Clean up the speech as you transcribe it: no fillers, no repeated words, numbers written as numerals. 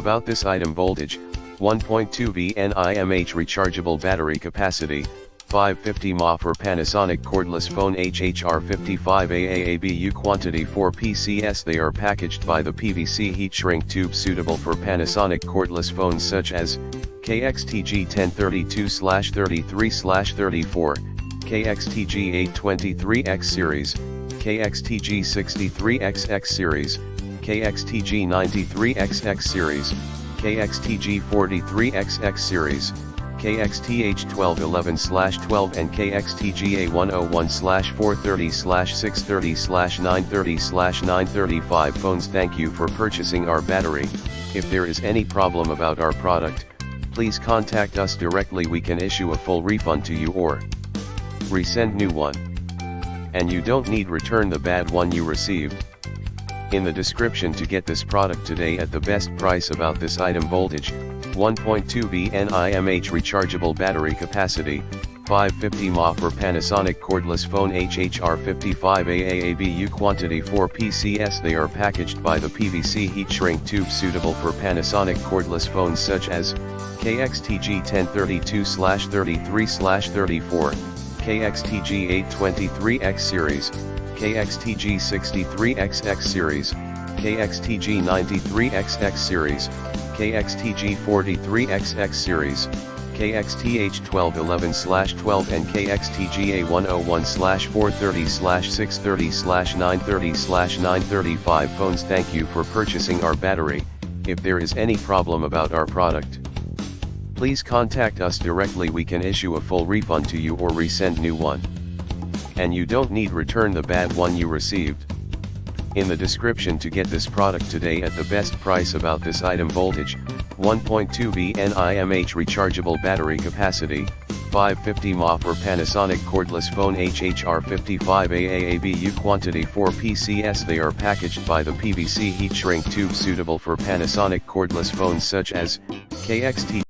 About this item: voltage, 1.2V mAh rechargeable battery capacity, 550 mAh for Panasonic cordless phone HHR-55AAABU quantity 4 pcs. They are packaged by the PVC heat shrink tube, suitable for Panasonic cordless phones such as KXTG 1032/33/34, KXTG 823X series, KXTG 63XX series, KXTG 93XX series, KXTG 43XX series, KXTH 1211/12 and KXTGA 101/430/630/930/935 phones. Thank you for purchasing our battery. If there is any problem about our product, please contact us directly. We can issue a full refund to you or resend new one. And you don't need return the bad one you received. In the description to get this product today at the best price. About this item: voltage, 1.2V mAh rechargeable battery capacity, 550 mAh for Panasonic cordless phone HHR-55AAABU quantity 4 pcs. They are packaged by the PVC heat shrink tube, suitable for Panasonic cordless phones such as KXTG 1032/33/34, KXTG 823X series, KXTG 63XX series, KXTG 93XX series, KXTG 43XX series, KXTH 1211/12 and KXTGA 101/430/630/930/935 phones. Thank you for purchasing our battery. If there is any problem about our product, please contact us directly. We can issue a full refund to you or resend new one. And you don't need return the bad one you received. In the description to get this product today at the best price. About this item: voltage, 1.2V mAh rechargeable battery capacity, 550 mAh for Panasonic cordless phone HHR-55AAABU quantity 4 pcs. They are packaged by the PVC heat shrink tube, suitable for Panasonic cordless phones such as KXT